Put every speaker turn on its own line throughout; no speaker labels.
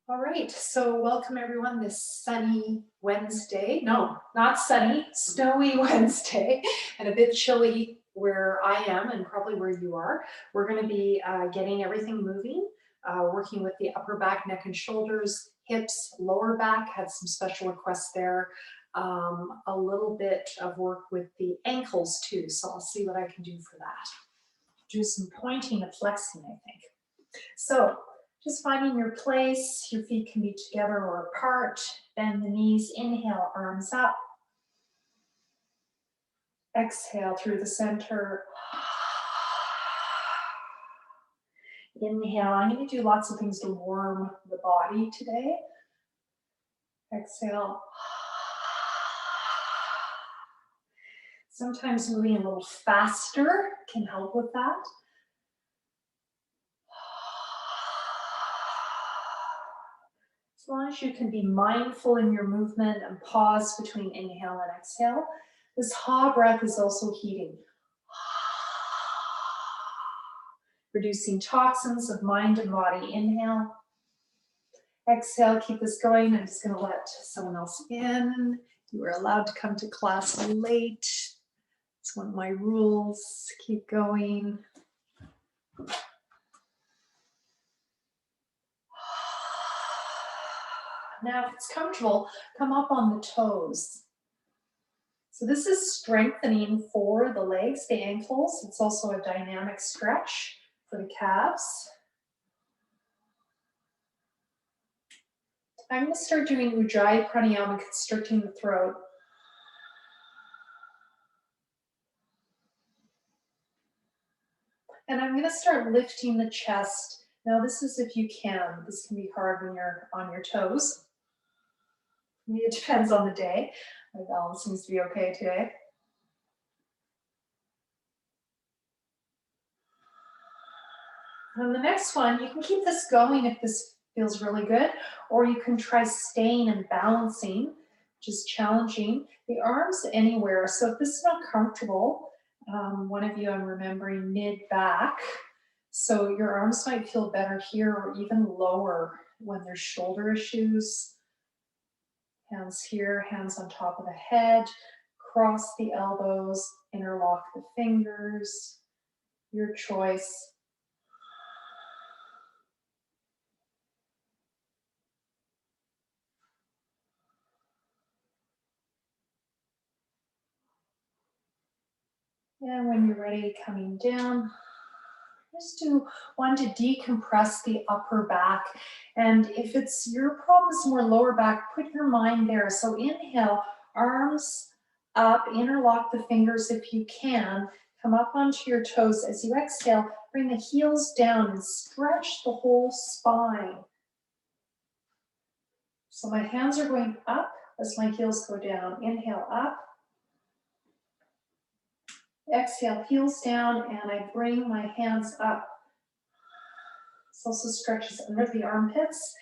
All right, so welcome everyone this sunny Wednesday. No, not sunny, snowy Wednesday, and a bit chilly where I am and probably where you are. We're going to be getting everything moving, working with the upper back, neck and shoulders, hips, lower back, had some special requests there. A little bit of work with the ankles too, so I'll see what I can do for that. Do some pointing and flexing, I think. So just finding your place, your feet can be together or apart. Bend the knees, inhale, arms up. Exhale through the center. Inhale, I'm going to do lots of things to warm the body today. Exhale. Sometimes moving a little faster can help with that. As long as you can be mindful in your movement and pause between inhale and exhale. This ha breath is also heating. Reducing toxins of mind and body. Inhale. Exhale, keep this going. I'm just going to let someone else in. You are allowed to come to class late. It's one of my rules. Keep going. Now, if it's comfortable, come up on the toes. So this is strengthening for the legs, the ankles. It's also a dynamic stretch for the calves. I'm going to start doing Ujjayi Pranayama, constricting the throat. And I'm going to start lifting the chest. Now this is if you can. This can be hard when you're on your toes. I mean, it depends on the day. My balance seems to be okay today. And the next one, you can keep this going if this feels really good, or you can try staying and balancing, which is challenging. The arms anywhere. So if this is not comfortable, one of you I'm remembering mid-back. So your arms might feel better here or even lower when there's shoulder issues. Hands here, hands on top of the head, cross the elbows, interlock the fingers, your choice. And when you're ready, coming down, just do one to decompress the upper back. And if it's your problem is more lower back, put your mind there. So inhale, arms up, interlock the fingers if you can. Come up onto your toes. As you exhale, bring the heels down and stretch the whole spine. So my hands are going up as my heels go down. Inhale up. Exhale, heels down, and I bring my hands up. This also stretches under the armpits.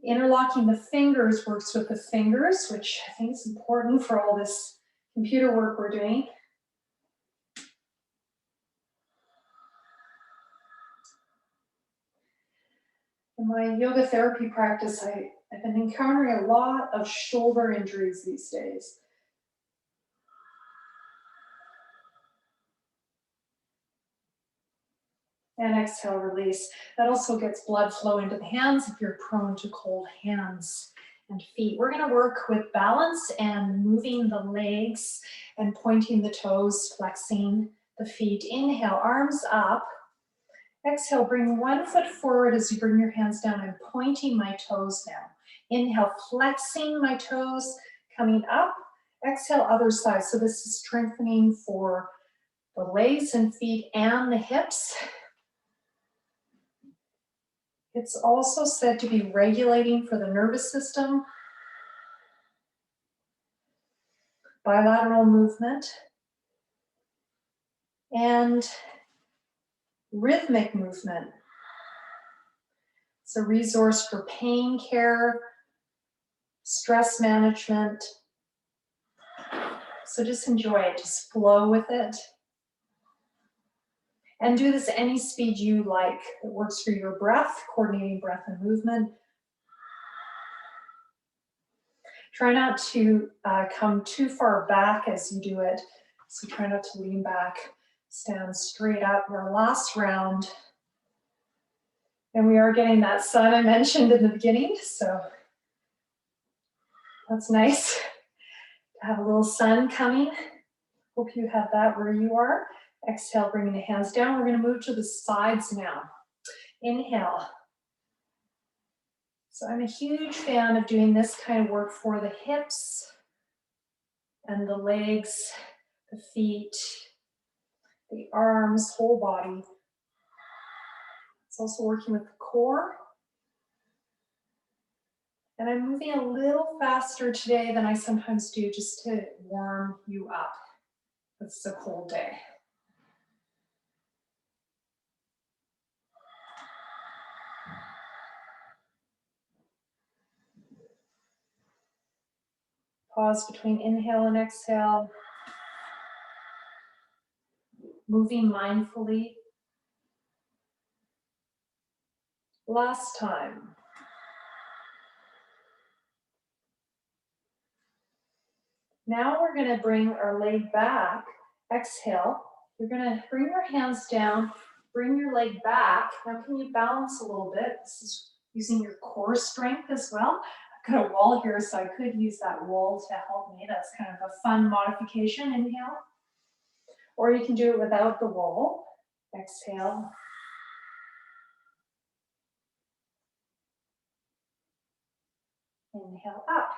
Interlocking the fingers works with the fingers, which I think is important for all this computer work we're doing. In my yoga therapy practice, I've been encountering a lot of shoulder injuries these days. And exhale, release. That also gets blood flow into the hands if you're prone to cold hands and feet. We're going to work with balance and moving the legs and pointing the toes, flexing the feet. Inhale, arms up. Exhale, bring one foot forward as you bring your hands down. I'm pointing my toes now. Inhale, flexing my toes, coming up. Exhale, other side. So this is strengthening for the legs and feet and the hips. It's also said to be regulating for the nervous system. Bilateral movement. And rhythmic movement. It's a resource for pain care, stress management. So just enjoy it, just flow with it. And do this any speed you like. It works for your breath, coordinating breath and movement. Try not to come too far back as you do it. So try not to lean back. Stand straight up. Our last round. And we are getting that sun I mentioned in the beginning. So that's nice to have a little sun coming. Hope you have that where you are. Exhale, bringing the hands down. We're going to move to the sides now. Inhale. So I'm a huge fan of doing this kind of work for the hips and the legs, the feet, the arms, whole body. It's also working with the core. And I'm moving a little faster today than I sometimes do just to warm you up. It's a cold day. Pause between inhale and exhale. Moving mindfully. Last time. Now we're going to bring our leg back. Exhale. You're going to bring your hands down, bring your leg back. Now can you balance a little bit? This is using your core strength as well. I've got a wall here, so I could use that wall to help me. That's kind of a fun modification. Inhale. Or you can do it without the wall. Exhale. Inhale up.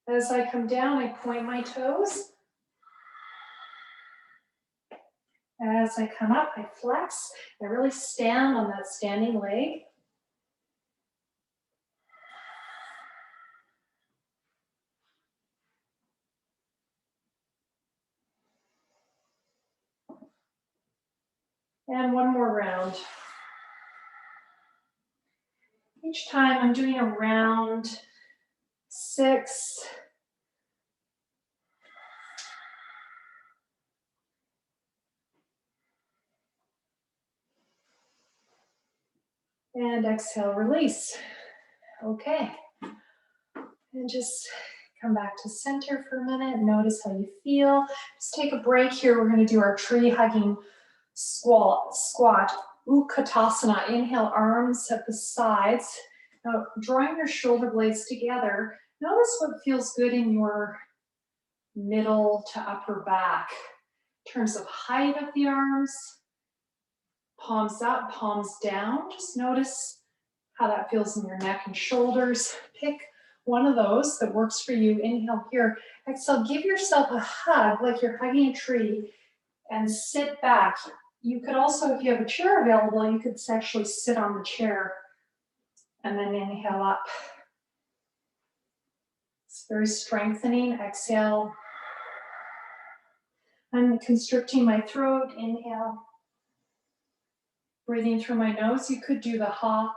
As I come down, I point my toes. As I come up, I flex. I really stand on that standing leg. And one more round. Each time I'm doing a round 6. And exhale, release. Okay. And just come back to center for a minute. Notice how you feel. Just take a break here. We're going to do our tree hugging squat. Katasana. Inhale, arms at the sides. Now, drawing your shoulder blades together. Notice what feels good in your middle to upper back. In terms of height of the arms. Palms up, palms down. Just notice how that feels in your neck and shoulders. Pick one of those that works for you. Inhale here. Exhale, give yourself a hug like you're hugging a tree and sit back. You could also, if you have a chair available, you could actually sit on the chair and then inhale up. It's very strengthening. Exhale. I'm constricting my throat. Inhale. Breathing through my nose. You could do the ha.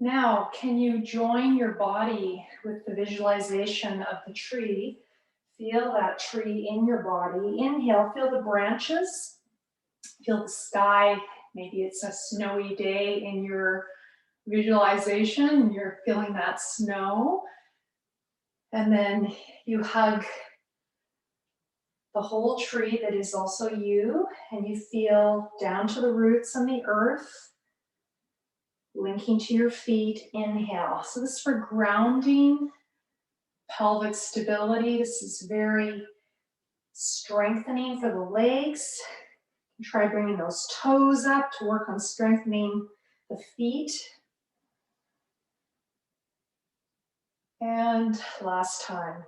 Now, can you join your body with the visualization of the tree? Feel that tree in your body. Inhale, feel the branches. Feel the sky. Maybe it's a snowy day in your visualization. You're feeling that snow. And then you hug the whole tree that is also you. And you feel down to the roots and the earth. Linking to your feet, inhale. So this is for grounding, pelvic stability. This is very strengthening for the legs. Try bringing those toes up to work on strengthening the feet. And last time.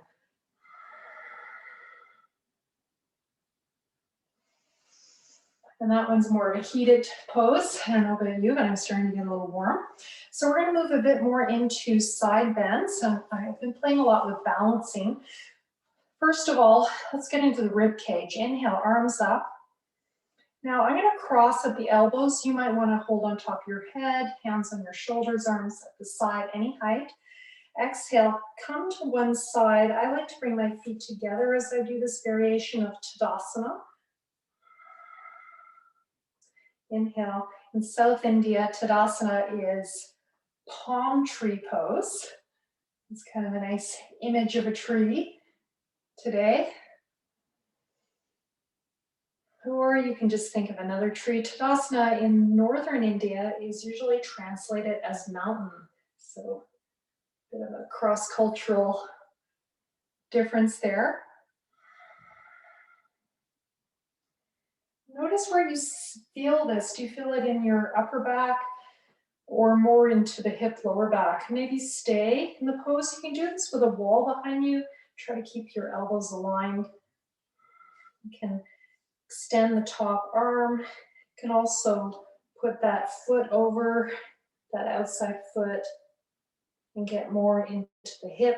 And that one's more of a heated pose. I don't know about you, but I'm starting to get a little warm. So we're going to move a bit more into side bends. So I've been playing a lot with balancing. First of all, let's get into the rib cage. Inhale, arms up. Now I'm going to cross at the elbows. You might want to hold on top of your head, hands on your shoulders, arms at the side, any height. Exhale, come to one side. I like to bring my feet together as I do this variation of Tadasana. Inhale. In South India, Tadasana is palm tree pose. It's kind of a nice image of a tree today. Or you can just think of another tree. Tadasana in northern India is usually translated as mountain. So a bit of a cross-cultural difference there. Notice where you feel this. Do you feel it in your upper back or more into the hip, lower back? Maybe stay in the pose. You can do this with a wall behind you. Try to keep your elbows aligned. You can extend the top arm. You can also put that foot over that outside foot and get more into the hip.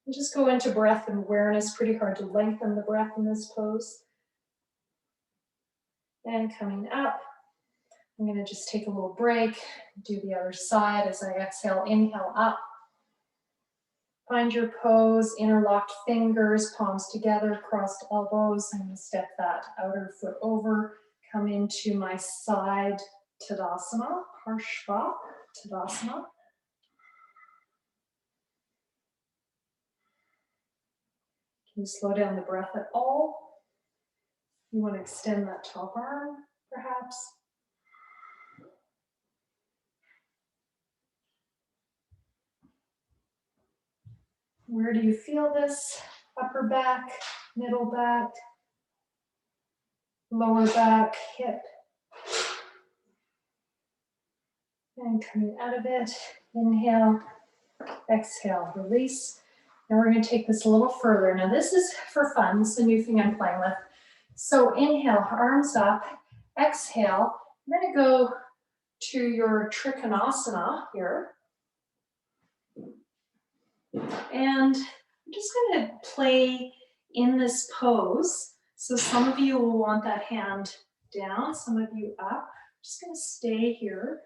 And just go into breath and awareness. Pretty hard to lengthen the breath in this pose. And coming up, I'm going to just take a little break, do the other side as I exhale, inhale up. Find your pose, interlocked fingers, palms together, crossed elbows. I'm going to step that outer foot over, come into my side Tadasana, Parshva Tadasana. Can you slow down the breath at all? You want to extend that top arm, perhaps. Where do you feel this? Upper back, middle back, lower back, hip. And coming out of it, inhale, exhale, release. Now we're going to take this a little further. Now this is for fun. This is a new thing I'm playing with. So inhale, arms up, exhale. I'm going to go to your Trikanasana here. And I'm just going to play in this pose. So some of you will want that hand down, some of you up. I'm just going to stay here.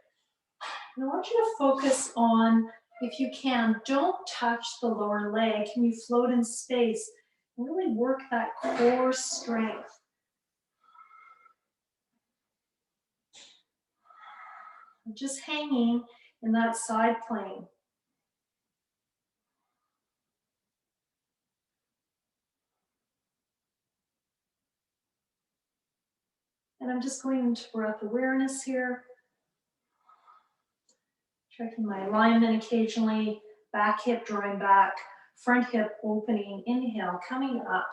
And I want you to focus on, if you can, don't touch the lower leg. Can you float in space? Really work that core strength. Just hanging in that side plane. And I'm just going into breath awareness here. Checking my alignment occasionally, back hip drawing back, front hip opening, inhale, coming up.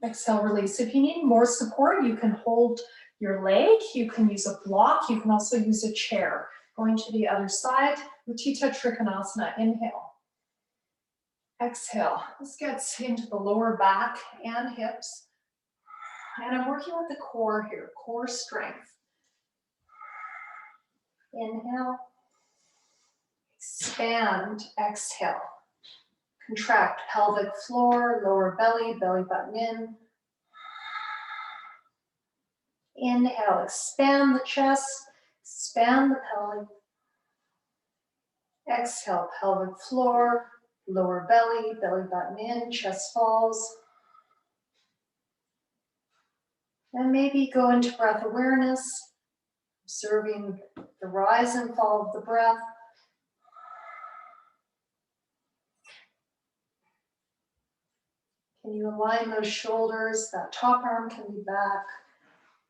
Exhale, release. If you need more support, you can hold your leg, you can use a block, you can also use a chair. Going to the other side, Utthita Trikanasana, inhale. Exhale. This gets into the lower back and hips. And I'm working with the core here, core strength. Inhale. Expand, exhale. Contract pelvic floor, lower belly, belly button in. Inhale, expand the chest, expand the belly. Exhale, pelvic floor, lower belly, belly button in, chest falls. And maybe go into breath awareness, observing the rise and fall of the breath. Can you align those shoulders? That top arm can be back.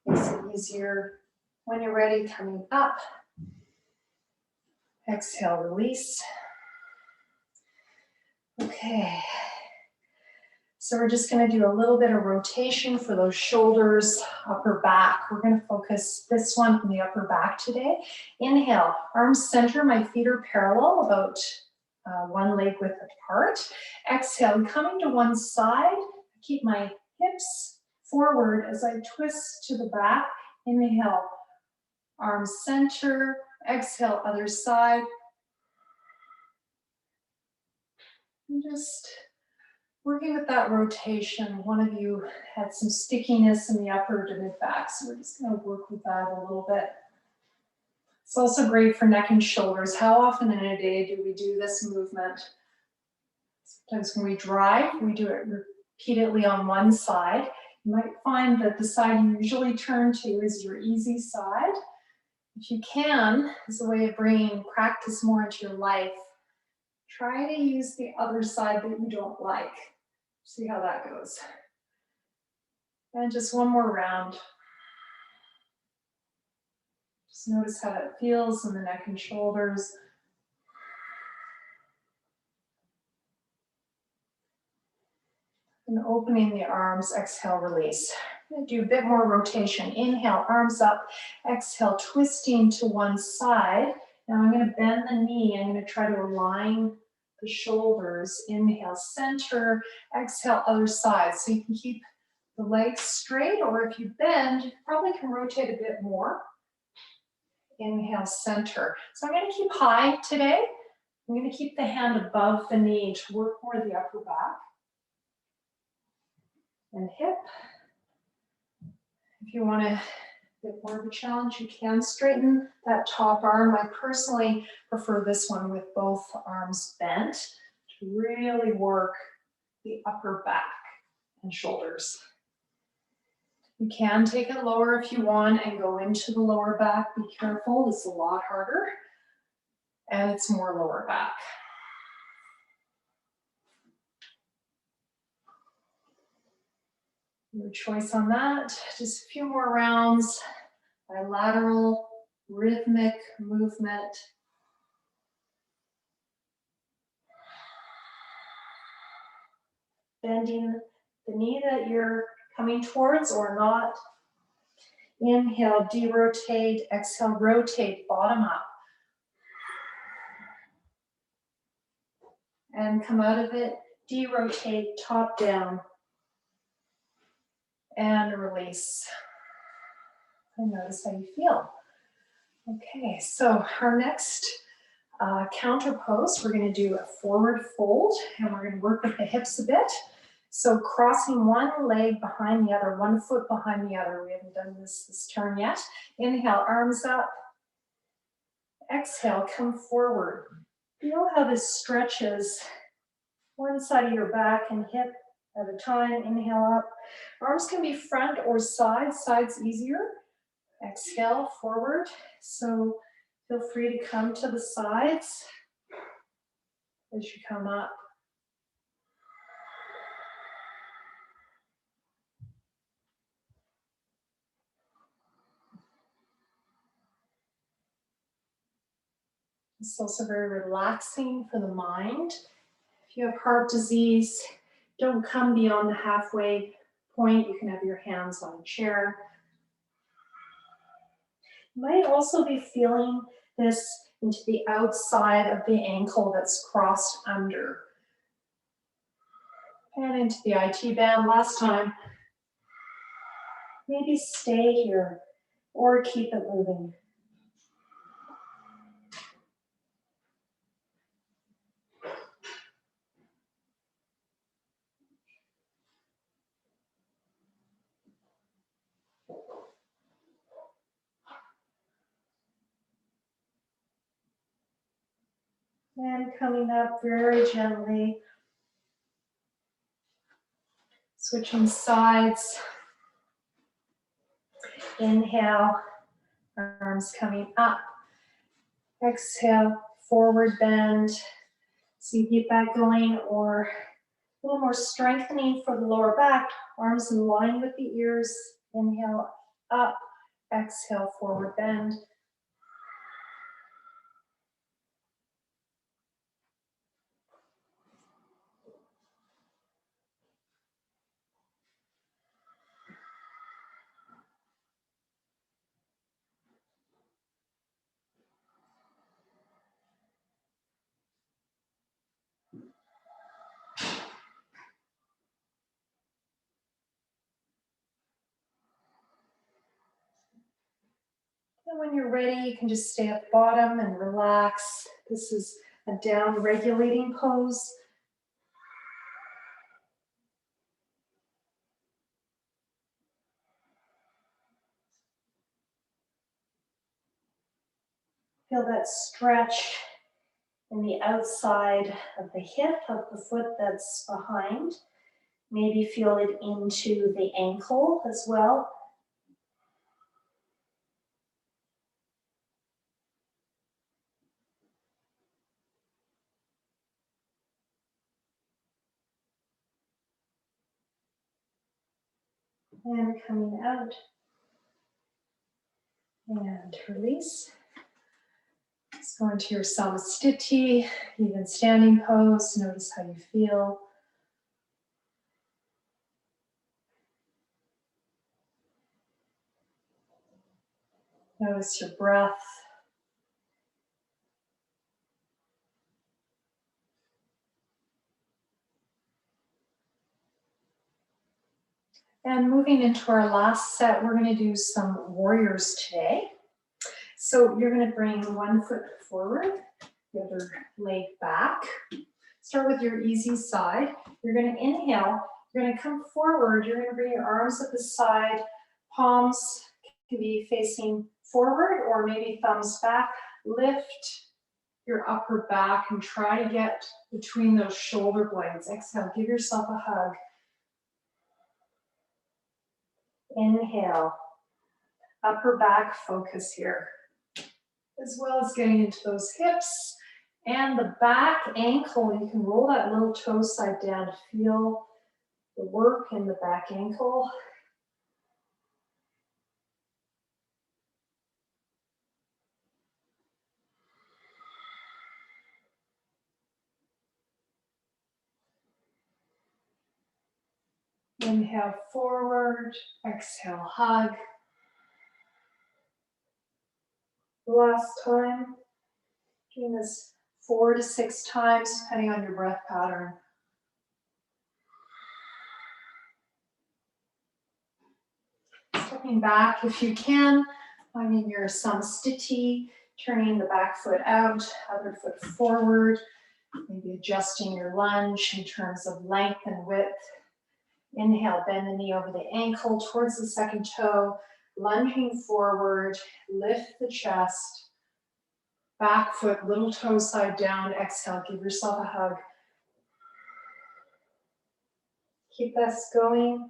Makes it easier. When you're ready, coming up. Exhale, release. Okay. So we're just going to do a little bit of rotation for those shoulders, upper back. We're going to focus this one from the upper back today. Inhale, arms center, my feet are parallel, about one leg width apart. Exhale, coming to one side, keep my hips forward as I twist to the back. Inhale, arms center, exhale, other side. And just working with that rotation. One of you had some stickiness in the upper to mid back, so we're just going to work with that a little bit. It's also great for neck and shoulders. How often in a day do we do this movement? Sometimes when we drive, we do it repeatedly on one side. You might find that the side you usually turn to is your easy side. If you can, as a way of bringing practice more into your life, try to use the other side that you don't like. See how that goes. And just one more round. Just notice how it feels in the neck and shoulders. And opening the arms, exhale, release. I'm going to do a bit more rotation. Inhale, arms up. Exhale, twisting to one side. Now I'm going to bend the knee. I'm going to try to align the shoulders. Inhale, center. Exhale, other side. So you can keep the legs straight, or if you bend, you probably can rotate a bit more. Inhale, center. So I'm going to keep high today. I'm going to keep the hand above the knee to work more the upper back and hip. If you want a bit more of a challenge, you can straighten that top arm. I personally prefer this one with both arms bent to really work the upper back and shoulders. You can take it lower if you want and go into the lower back. Be careful, it's a lot harder and it's more lower back. Your choice on that. Just a few more rounds. Bilateral, rhythmic movement. Bending the knee that you're coming towards or not. Inhale, derotate. Exhale, rotate, bottom up. And come out of it, derotate, top down. And release. And notice how you feel. Okay, so our next counter pose, we're going to do a forward fold, and we're going to work with the hips a bit. So crossing one leg behind the other, one foot behind the other. We haven't done this turn yet. Inhale, arms up. Exhale, come forward. Feel how this stretches one side of your back and hip at a time. Inhale up. Arms can be front or side. Side's easier. Exhale, forward. So feel free to come to the sides as you come up. It's also very relaxing for the mind. If you have heart disease, don't come beyond the halfway point. You can have your hands on a chair. You might also be feeling this into the outside of the ankle that's crossed under. And into the IT band. Last time. Maybe stay here or keep it moving. And coming up very gently. Switching sides. Inhale, arms coming up. Exhale, forward bend. So you keep that going, or a little more strengthening for the lower back. Arms in line with the ears. Inhale, up. Exhale, forward bend. And when you're ready, you can just stay at the bottom and relax. This is a down regulating pose. Feel that stretch in the outside of the hip of the foot that's behind. Maybe feel it into the ankle as well. And coming out. And release. Let's go into your samastiti, even standing pose. Notice how you feel. Notice your breath. And moving into our last set, we're going to do some warriors today. So you're going to bring one foot forward, the other leg back. Start with your easy side. You're going to inhale. You're going to come forward. You're going to bring your arms at the side. Palms can be facing forward or maybe thumbs back. Lift your upper back and try to get between those shoulder blades. Exhale, give yourself a hug. Inhale, upper back focus here, as well as getting into those hips and the back ankle. You can roll that little toe side down to feel the work in the back ankle. Inhale forward, exhale hug. Last time, doing this 4 to 6 times, depending on your breath pattern. Stepping back if you can, finding your samastiti, turning the back foot out, other foot forward, maybe adjusting your lunge in terms of length and width. Inhale, bend the knee over the ankle towards the second toe, lunging forward, lift the chest, back foot, little toe side down, exhale, give yourself a hug. Keep this going.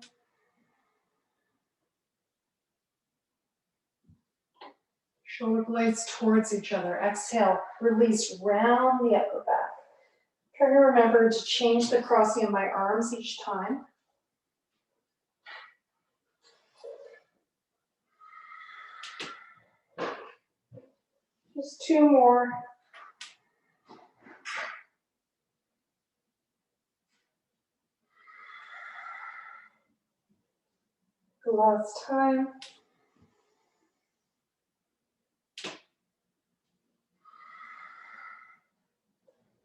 Shoulder blades towards each other. Exhale, release, round the upper back. Try to remember to change the crossing of my arms each time. Just 2 more. Last time.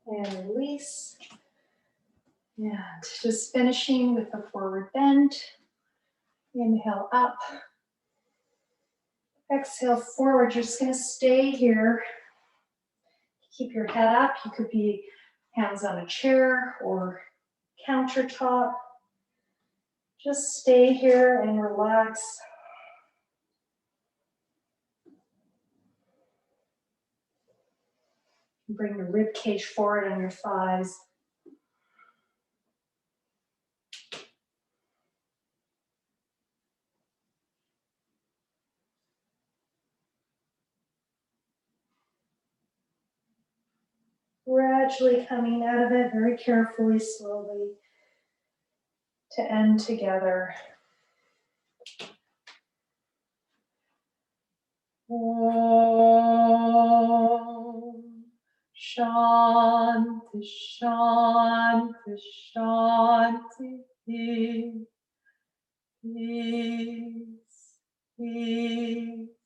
And release. And just finishing with the forward bend. Inhale up. Exhale forward. You're just going to stay here. Keep your head up. You could be hands on a chair or countertop. Just stay here and relax. Bring your rib cage forward on your thighs. Gradually coming out of it, very carefully, slowly, to end together. Om Shanti Shanti Shanti. Peace, peace.